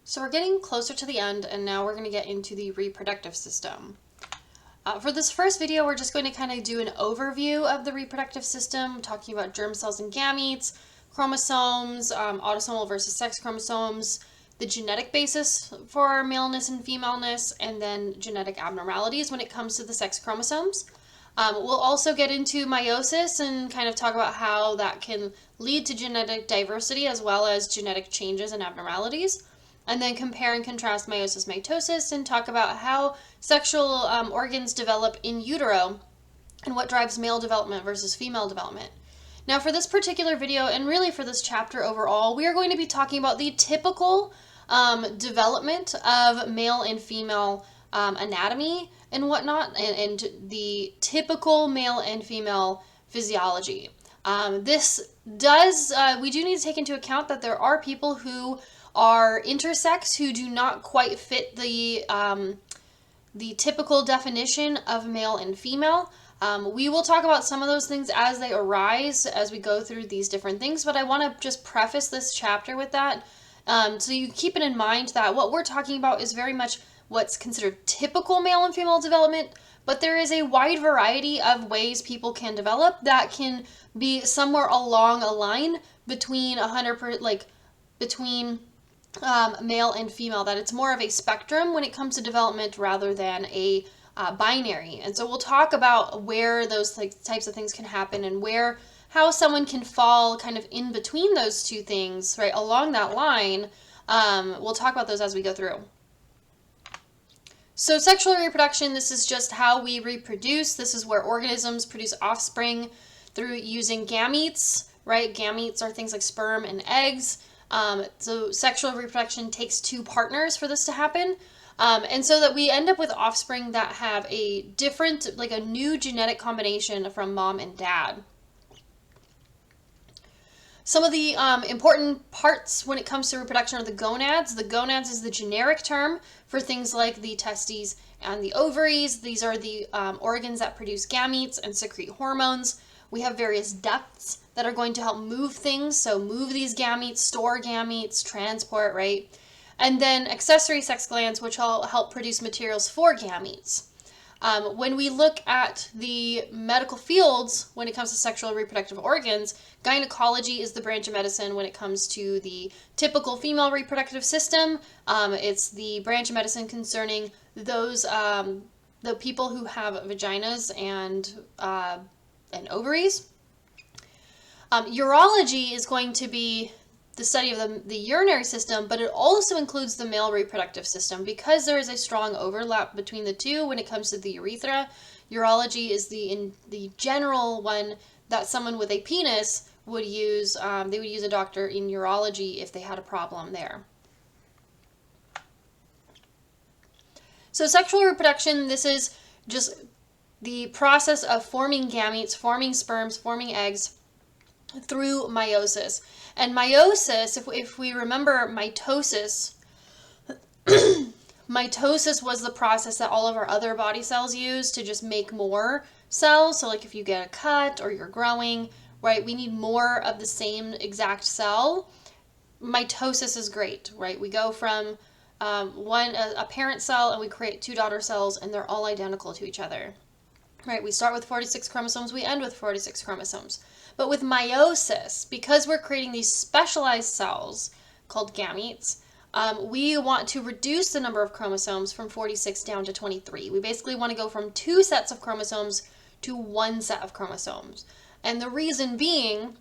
So we're getting closer to the end, and now we're going to get into the reproductive system. For this first video, we're just going to kind of do an overview of the reproductive system, talking about germ cells and gametes, chromosomes, autosomal versus sex chromosomes, the genetic basis for maleness and femaleness, and then genetic abnormalities when it comes to the sex chromosomes. We'll also get into meiosis and kind of talk about how that can lead to genetic diversity as well as genetic changes and abnormalities. And then compare and contrast meiosis, mitosis, and talk about how sexual organs develop in utero and what drives male development versus female development. Now for this particular video, and really for this chapter overall, we are going to be talking about the typical development of male and female anatomy and whatnot, and the typical male and female physiology. We do need to take into account that there are people who are intersex who do not quite fit the typical definition of male and female. We will talk about some of those things as they arise as we go through these different things, but I want to just preface this chapter with that. So you keep it in mind that what we're talking about is very much what's considered typical male and female development, but there is a wide variety of ways people can develop that can be somewhere along a line between male and female, that it's more of a spectrum when it comes to development rather than a binary. And so we'll talk about where those types of things can happen and how someone can fall kind of in between those two things, right, along that line. We'll talk about those as we go through. So sexual reproduction, this is just how we reproduce. This is where organisms produce offspring through using gametes, right? Gametes are things like sperm and eggs. So sexual reproduction takes two partners for this to happen. And so that we end up with offspring that have a different, a new genetic combination from mom and dad. Some of the important parts when it comes to reproduction are the gonads. The gonads is the generic term for things like the testes and the ovaries. These are the organs that produce gametes and secrete hormones. We have various ducts that are going to help move things, so move these gametes, store gametes, transport, right? And then accessory sex glands, which will help produce materials for gametes. When we look at the medical fields, when it comes to sexual and reproductive organs, gynecology is the branch of medicine when it comes to the typical female reproductive system. It's the branch of medicine concerning those, the people who have vaginas and ovaries. Urology is going to be the study of the urinary system, but it also includes the male reproductive system because there is a strong overlap between the two when it comes to the urethra. Urology is the general one that someone with a penis would use. They would use a doctor in urology if they had a problem there. So sexual reproduction, this is just the process of forming gametes, forming sperms, forming eggs through meiosis. And meiosis, if we remember mitosis, mitosis was the process that all of our other body cells use to just make more cells. So like if you get a cut or you're growing, right, we need more of the same exact cell. Mitosis is great, right? We go from a parent cell and we create two daughter cells and they're all identical to each other. Right, we start with 46 chromosomes, we end with 46 chromosomes. But with meiosis, because we're creating these specialized cells called gametes, we want to reduce the number of chromosomes from 46 down to 23. We basically want to go from two sets of chromosomes to one set of chromosomes. And the reason being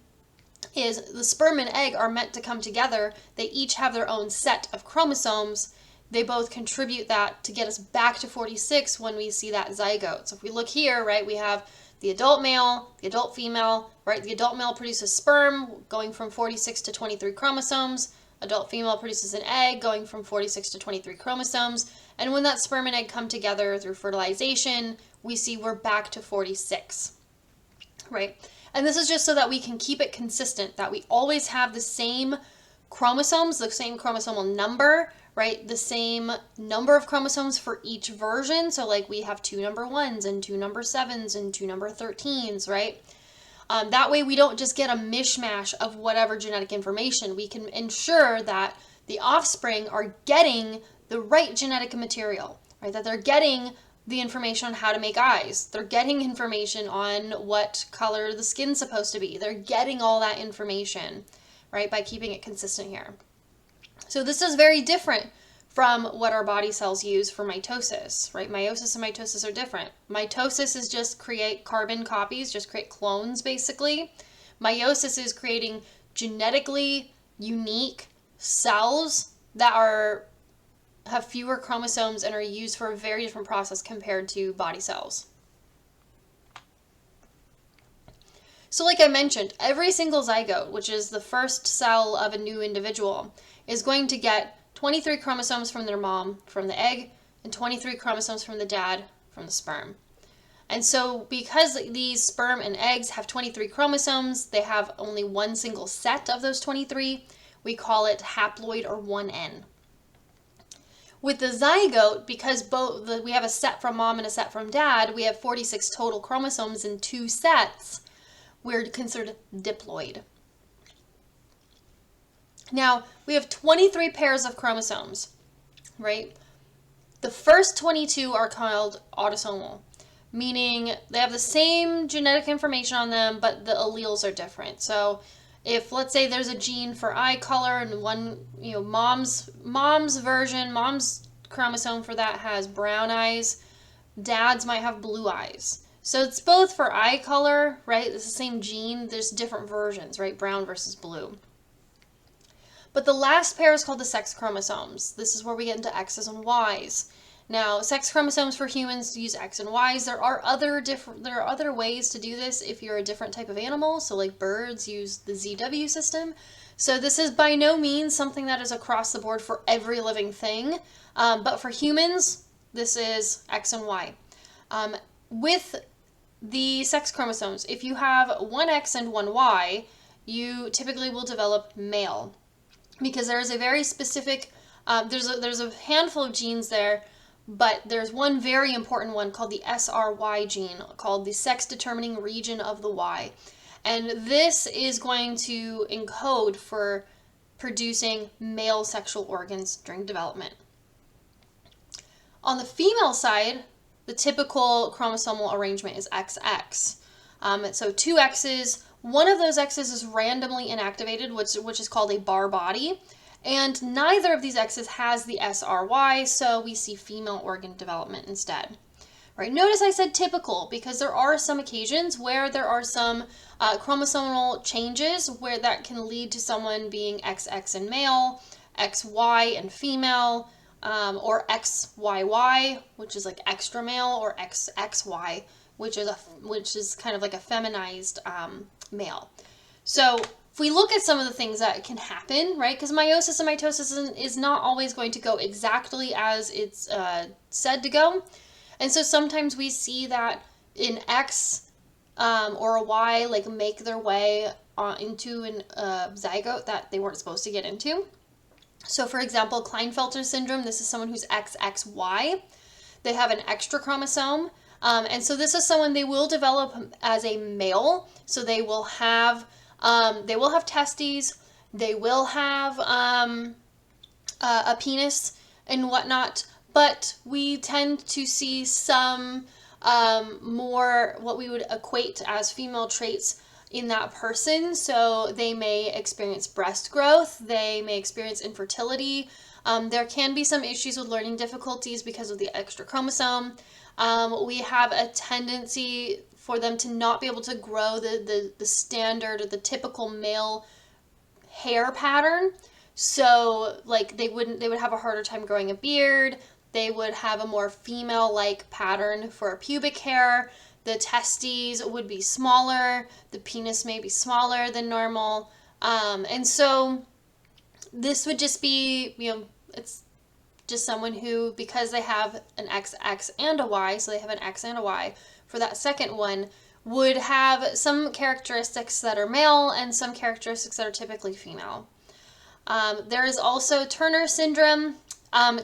is the sperm and egg are meant to come together. They each have their own set of chromosomes. They both contribute that to get us back to 46 when we see that zygote. So if we look here, right, we have the adult male, the adult female, right? The adult male produces sperm going from 46 to 23 chromosomes. Adult female produces an egg going from 46 to 23 chromosomes. And when that sperm and egg come together through fertilization, we see we're back to 46, right? And this is just so that we can keep it consistent, that we always have the same chromosomes, the same chromosomal number, right? The same number of chromosomes for each version. So like we have two number 1s and two number 7s and two number 13s, right? That way we don't just get a mishmash of whatever genetic information. We can ensure that the offspring are getting the right genetic material, right? That they're getting the information on how to make eyes. They're getting information on what color the skin's supposed to be. They're getting all that information, right, by keeping it consistent here. So this is very different from what our body cells use for mitosis, right? Meiosis and mitosis are different. Mitosis is just create carbon copies, just create clones basically. Meiosis is creating genetically unique cells that have fewer chromosomes and are used for a very different process compared to body cells. So like I mentioned, every single zygote, which is the first cell of a new individual, is going to get 23 chromosomes from their mom, from the egg, and 23 chromosomes from the dad, from the sperm. And so because these sperm and eggs have 23 chromosomes, they have only one single set of those 23. We call it haploid or 1N. With the zygote, because we have a set from mom and a set from dad, we have 46 total chromosomes in 2 sets. We're considered diploid. Now, we have 23 pairs of chromosomes, right? The first 22 are called autosomal, meaning they have the same genetic information on them, but the alleles are different. So if, let's say, there's a gene for eye color and one, mom's chromosome for that has brown eyes, dad's might have blue eyes. So it's both for eye color, right? It's the same gene, there's different versions, right? Brown versus blue. But the last pair is called the sex chromosomes. This is where we get into X's and Y's. Now, sex chromosomes for humans use X and Y's. There are other ways to do this if you're a different type of animal. So like birds use the ZW system. So this is by no means something that is across the board for every living thing. But for humans, this is X and Y. With the sex chromosomes, if you have one X and one Y, you typically will develop male, because there is a very specific, there's a handful of genes there, but there's one very important one called the SRY gene, called the sex determining region of the Y. And this is going to encode for producing male sexual organs during development. On the female side, the typical chromosomal arrangement is XX. So 2 X's, one of those X's is randomly inactivated, which is called a bar body, and neither of these X's has the SRY, so we see female organ development instead. Right? Notice I said typical, because there are some occasions where there are some chromosomal changes where that can lead to someone being XX in male, XY in female, or XYY, which is like extra male, or XXY, which is kind of like a feminized male. So if we look at some of the things that can happen, right, because meiosis and mitosis is not always going to go exactly as it's said to go. And so sometimes we see that an X or a Y like make their way into a zygote that they weren't supposed to get into. So for example, Klinefelter syndrome, this is someone who's XXY. They have an extra chromosome. And so this is someone they will develop as a male. So they will have testes, they will have a penis and whatnot, but we tend to see some more what we would equate as female traits in that person. So they may experience breast growth, they may experience infertility. There can be some issues with learning difficulties because of the extra chromosome. We have a tendency for them to not be able to grow the standard or the typical male hair pattern. So like they would have a harder time growing a beard. They would have a more female-like pattern for pubic hair. The testes would be smaller. The penis may be smaller than normal. And so this would just be, it's just someone who, because they have an XX and a Y, so they have an X and a Y for that second one, would have some characteristics that are male and some characteristics that are typically female. There is also Turner syndrome.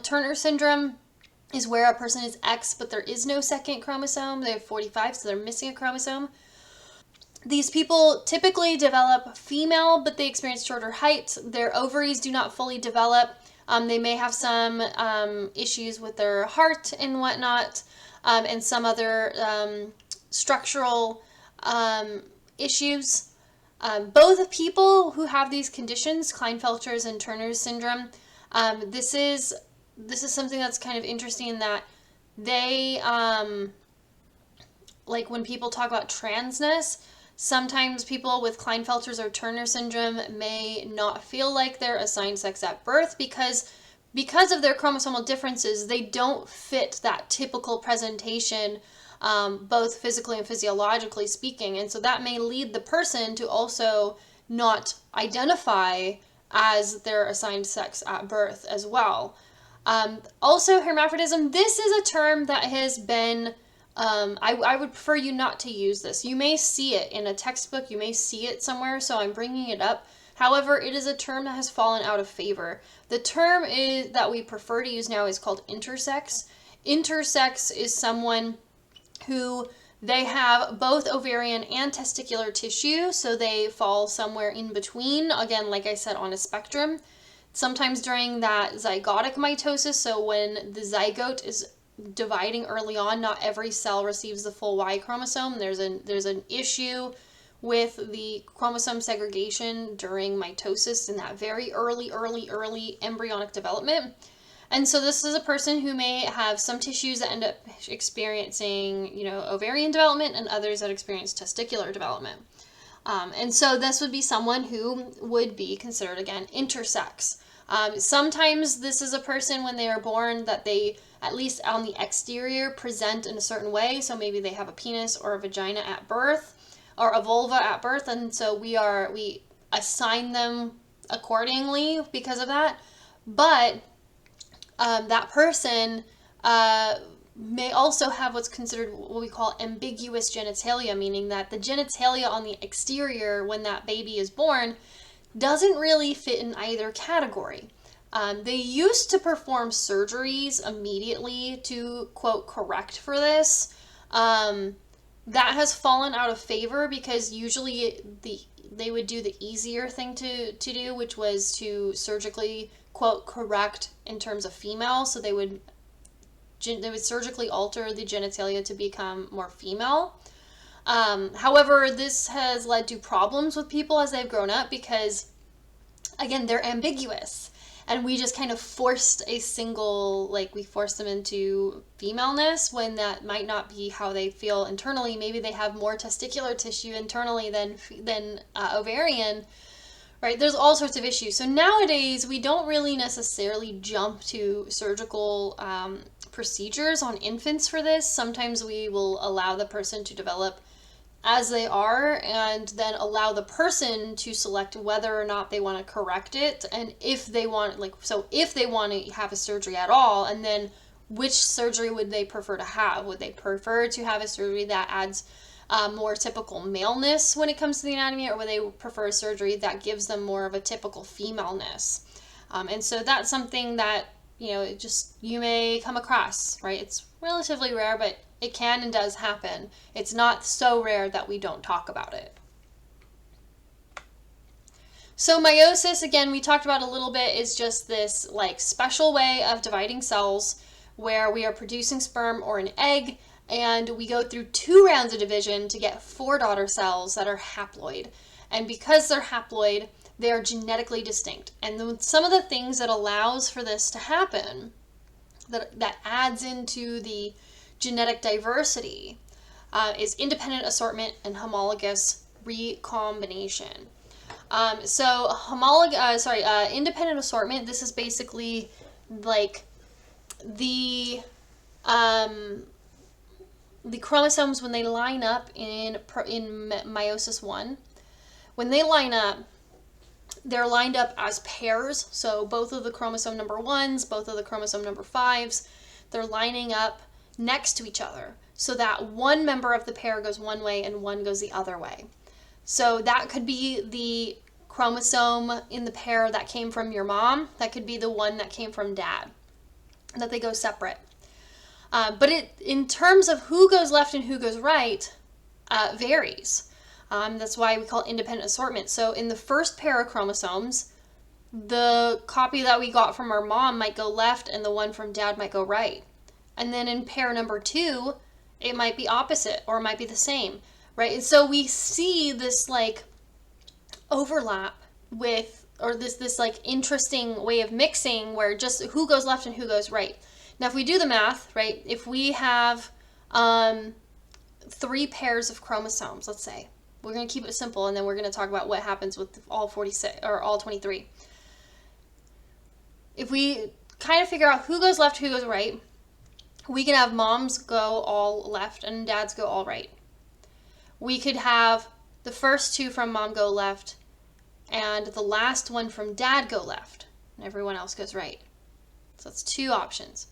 Turner syndrome is where a person is X, but there is no second chromosome. They have 45, so they're missing a chromosome. These people typically develop female, but they experience shorter height. Their ovaries do not fully develop. They may have some issues with their heart and whatnot, and some other structural issues. Both people who have these conditions, Klinefelter's and Turner's syndrome, this is something that's kind of interesting in that they, like when people talk about transness, sometimes people with Klinefelter's or Turner syndrome may not feel like they're assigned sex at birth because of their chromosomal differences. They don't fit that typical presentation, both physically and physiologically speaking. And so that may lead the person to also not identify as their assigned sex at birth as well. Also, hermaphrodism, this is a term that has been, I would prefer you not to use this. You may see it in a textbook, you may see it somewhere, so I'm bringing it up. However, it is a term that has fallen out of favor. The term that we prefer to use now is called intersex. Intersex is someone who they have both ovarian and testicular tissue, so they fall somewhere in between, again, like I said, on a spectrum. Sometimes during that zygotic mitosis, so when the zygote is dividing early on, not every cell receives the full Y chromosome. There's an issue with the chromosome segregation during mitosis in that very early embryonic development. And so this is a person who may have some tissues that end up experiencing, ovarian development and others that experience testicular development. And so this would be someone who would be considered, again, intersex. Sometimes this is a person when they are born that they, at least on the exterior, present in a certain way. So maybe they have a penis or a vagina at birth or a vulva at birth. And so we assign them accordingly because of that. But that person may also have what's considered what we call ambiguous genitalia, meaning that the genitalia on the exterior when that baby is born doesn't really fit in either category. They used to perform surgeries immediately to, quote, correct for this. That has fallen out of favor because usually they would do the easier thing to do, which was to surgically, quote, correct in terms of female. So they would surgically alter the genitalia to become more female. However, this has led to problems with people as they've grown up because, again, they're ambiguous. And we just kind of forced we forced them into femaleness when that might not be how they feel internally. Maybe they have more testicular tissue internally than ovarian, right? There's all sorts of issues. So nowadays, we don't really necessarily jump to surgical procedures on infants for this. Sometimes we will allow the person to develop as they are and then allow the person to select whether or not they want to correct it, and if they want to have a surgery at all, and then which surgery would they prefer to have. Would they prefer to have a surgery that adds more typical maleness when it comes to the anatomy, or would they prefer a surgery that gives them more of a typical femaleness? And so that's something that you may come across, right? It's relatively rare, but it can and does happen. It's not so rare that we don't talk about it. So meiosis, again, we talked about a little bit, is just this special way of dividing cells where we are producing sperm or an egg, and we go through 2 rounds of division to get 4 daughter cells that are haploid. And because they're haploid, they are genetically distinct. And some of the things that allows for this to happen, that adds into the genetic diversity, is independent assortment and homologous recombination. Independent assortment, this is basically like the chromosomes when they line up in meiosis 1. When they line up, they're lined up as pairs. So both of the chromosome number 1s, both of the chromosome number 5s, they're lining up next to each other so that one member of the pair goes one way and one goes the other way. So that could be the chromosome in the pair that came from your mom. That could be the one that came from dad, that they go separate. But in terms of who goes left and who goes right, varies. That's why we call it independent assortment. So in the first pair of chromosomes, the copy that we got from our mom might go left and the one from dad might go right. And then in pair number 2, it might be opposite or it might be the same, right? And so we see this like overlap with, or this like interesting way of mixing where just who goes left and who goes right. Now, if we do the math, right, if we have 3 pairs of chromosomes, let's say, we're going to keep it simple and then we're going to talk about what happens with all 46 or all 23. If we kind of figure out who goes left, who goes right, we can have moms go all left and dads go all right. We could have the first 2 from mom go left and the last one from dad go left and everyone else goes right. So that's 2 options.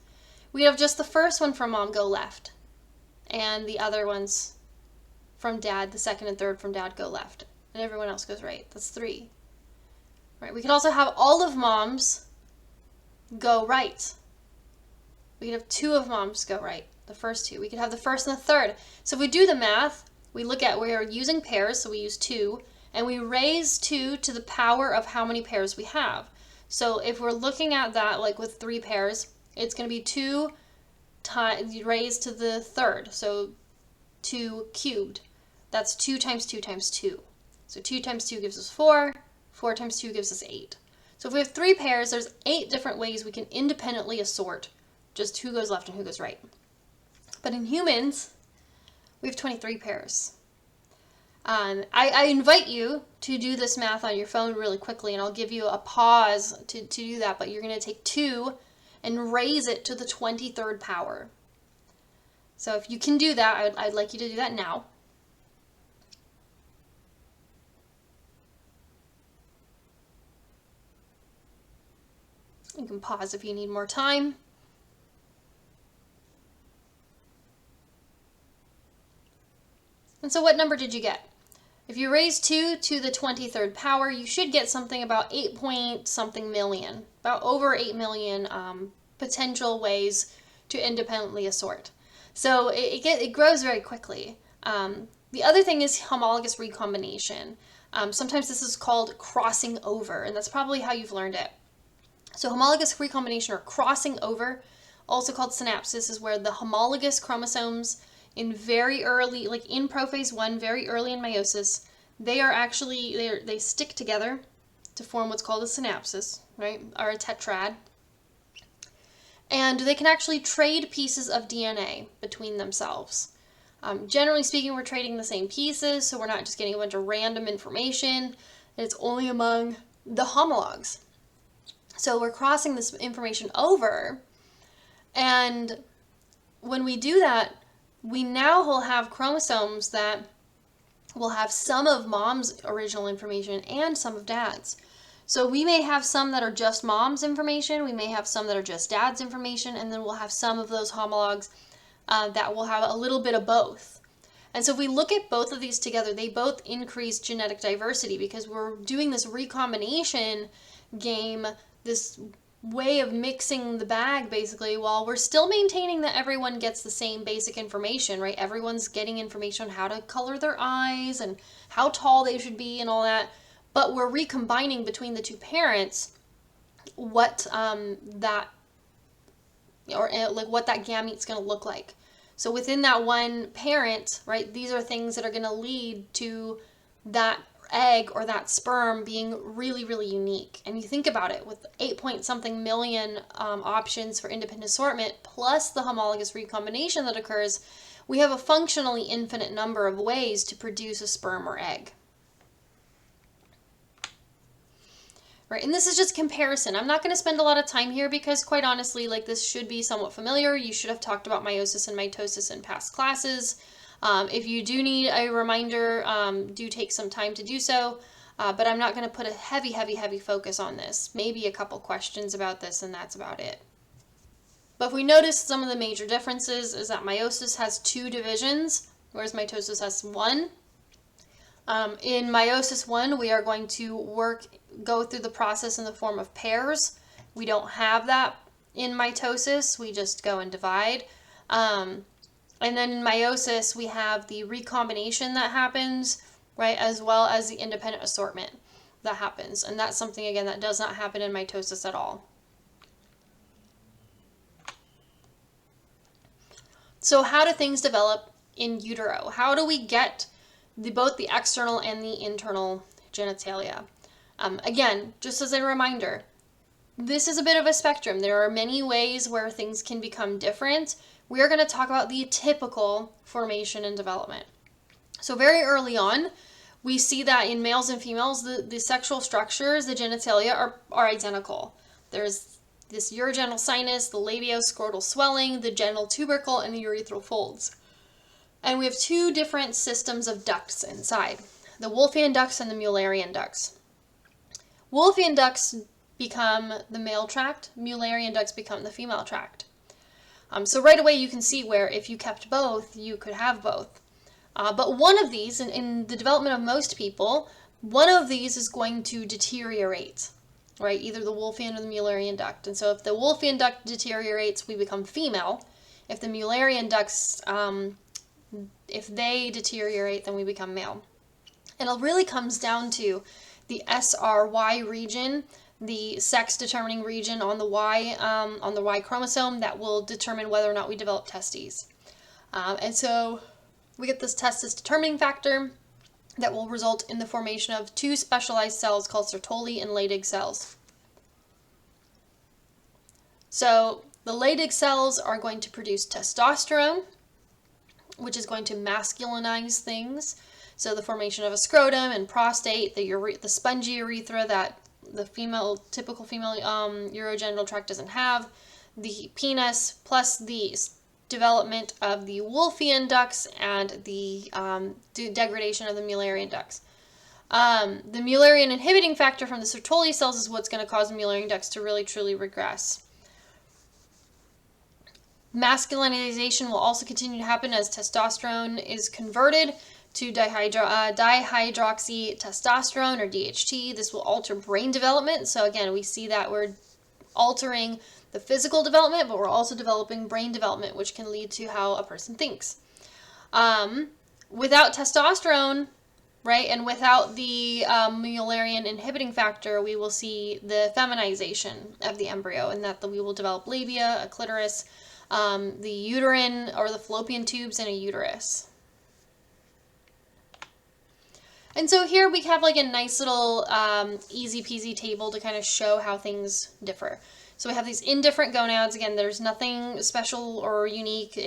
We have just the first one from mom go left and the other ones from dad, the second and third from dad go left and everyone else goes right. That's 3. Right? We could also have all of moms go right. We could have 2 of moms go right, the first 2. We could have the first and the third. So if we do the math, we look at, we are using pairs, so we use 2, and we raise 2 to the power of how many pairs we have. So if we're looking at that like with 3 pairs, it's going to be 2 raised to the third, so 2 cubed. That's 2 times 2 times 2. So 2 times 2 gives us 4, 4 times 2 gives us 8. So if we have 3 pairs, there's 8 different ways we can independently assort just who goes left and who goes right. But in humans, we have 23 pairs. I invite you to do this math on your phone really quickly, and I'll give you a pause to do that, but you're going to take 2 and raise it to the 23rd power. So if you can do that, I'd like you to do that now. You can pause if you need more time. And so what number did you get? If you raise 2 to the 23rd power, you should get something about 8 point something million, about over 8 million potential ways to independently assort. So it grows very quickly. The other thing is homologous recombination. Sometimes this is called crossing over, and that's probably how you've learned it. So homologous recombination, or crossing over, also called synapsis, is where the homologous chromosomes in very early, like in prophase 1, very early in meiosis, they stick together to form what's called a synapsis, right, or a tetrad. And they can actually trade pieces of DNA between themselves. Generally speaking, we're trading the same pieces, so we're not just getting a bunch of random information. It's only among the homologs. So we're crossing this information over, and when we do that, we now will have chromosomes that will have some of mom's original information and some of dad's. So we may have some that are just mom's information, we may have some that are just dad's information, and then we'll have some of those homologs that will have a little bit of both. And so if we look at both of these together, they both increase genetic diversity because we're doing this recombination game, this way of mixing the bag basically, while we're still maintaining that everyone gets the same basic information, right? Everyone's getting information on how to color their eyes and how tall they should be and all that, but we're recombining between the 2 parents what that gamete's going to look like. So within that one parent, right, these are things that are going to lead to that egg or that sperm being really, really unique. And you think about it, with 8 point something million options for independent assortment, plus the homologous recombination that occurs, we have a functionally infinite number of ways to produce a sperm or egg. Right, and this is just comparison. I'm not going to spend a lot of time here because, quite honestly, like, this should be somewhat familiar. You should have talked about meiosis and mitosis in past classes. If you do need a reminder, do take some time to do so, but I'm not going to put a heavy focus on this. Maybe a couple questions about this, and that's about it. But if we notice, some of the major differences is that meiosis has 2 divisions, whereas mitosis has 1. In meiosis 1, we are going to go through the process in the form of pairs. We don't have that in mitosis. We just go and divide. And then in meiosis, we have the recombination that happens, right? As well as the independent assortment that happens. And that's something, again, that does not happen in mitosis at all. So how do things develop in utero? How do we get both the external and the internal genitalia? Again, just as a reminder, this is a bit of a spectrum. There are many ways where things can become different. We are going to talk about the typical formation and development. So very early on, we see that in males and females, the sexual structures, the genitalia are identical. There's this urogenital sinus, the labioscrotal swelling, the genital tubercle, and the urethral folds. And we have two different systems of ducts inside, the Wolffian ducts and the Mullerian ducts. Wolffian ducts become the male tract, Mullerian ducts become the female tract. So right away you can see where if you kept both, you could have both. But one of these, in the development of most people, one of these is going to deteriorate, right? Either the Wolffian or the Mullerian duct. And so if the Wolffian duct deteriorates, we become female. If the Mullerian ducts, if they deteriorate, then we become male. And it really comes down to the SRY region, the sex determining region on the Y chromosome that will determine whether or not we develop testes. And so we get this testis determining factor that will result in the formation of two specialized cells called Sertoli and Leydig cells. So the Leydig cells are going to produce testosterone, which is going to masculinize things. So the formation of a scrotum and prostate, the spongy urethra that the typical female urogenital tract doesn't have, the penis, plus the development of the Wolffian ducts and the degradation of the Mullerian ducts. The Mullerian inhibiting factor from the Sertoli cells is what's going to cause the Mullerian ducts to really truly regress. Masculinization will also continue to happen as testosterone is converted to dihydroxytestosterone, or DHT. This will alter brain development. So again, we see that we're altering the physical development, but we're also developing brain development, which can lead to how a person thinks. Without testosterone, right, and without the Mullerian inhibiting factor, we will see the feminization of the embryo, and that we will develop labia, a clitoris, the uterine or the fallopian tubes, and a uterus. And so here we have like a nice little easy peasy table to kind of show how things differ. So we have these indifferent gonads. Again, there's nothing special or unique.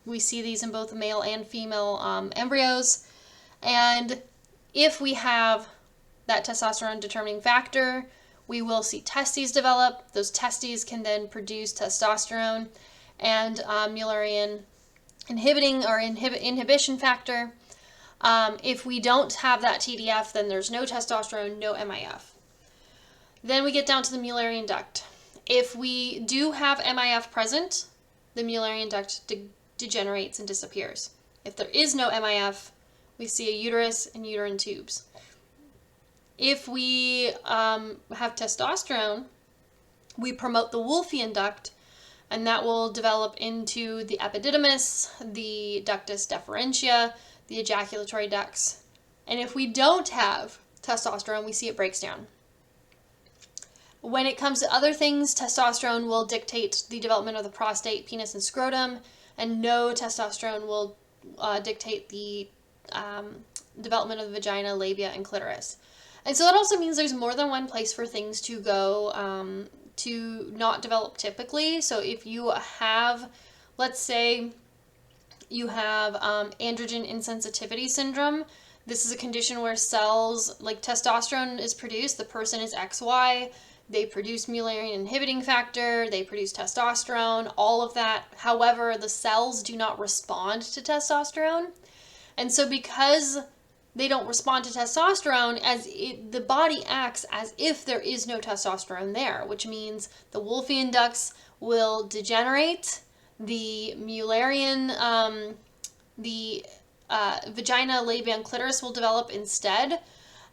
We see these in both male and female embryos. And if we have that testosterone determining factor, we will see testes develop. Those testes can then produce testosterone and Mullerian inhibition factor. If we don't have that TDF, then there's no testosterone, no MIF. Then we get down to the Mullerian duct. If we do have MIF present, the Mullerian duct degenerates and disappears. If there is no MIF, we see a uterus and uterine tubes. If we have testosterone, we promote the Wolffian duct, and that will develop into the epididymis, the ductus deferentia, the ejaculatory ducts. And if we don't have testosterone, we see it breaks down. When it comes to other things, testosterone will dictate the development of the prostate, penis, and scrotum, and no testosterone will dictate the development of the vagina, labia, and clitoris. And so that also means there's more than one place for things to go to not develop typically. So if you have, let's say, you have androgen insensitivity syndrome. This is a condition where cells, like testosterone is produced, the person is XY, they produce Mullerian inhibiting factor, they produce testosterone, all of that. However, the cells do not respond to testosterone. And so because they don't respond to testosterone, the body acts as if there is no testosterone there, which means the Wolffian ducts will degenerate, the Mullerian, vagina, labia, and clitoris will develop instead.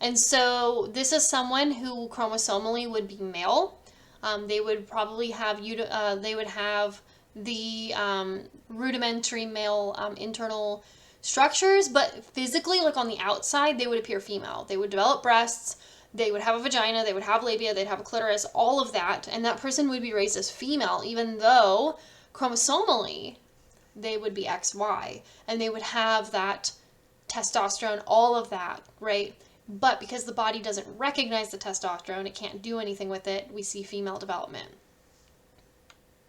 And so this is someone who chromosomally would be male. They would probably have the rudimentary male internal structures, but physically, like on the outside, they would appear female. They would develop breasts, they would have a vagina, they would have labia, they'd have a clitoris, all of that, and that person would be raised as female, even though chromosomally they would be XY, and they would have that testosterone, all of that, right? But because the body doesn't recognize the testosterone, it can't do anything with it, we see female development.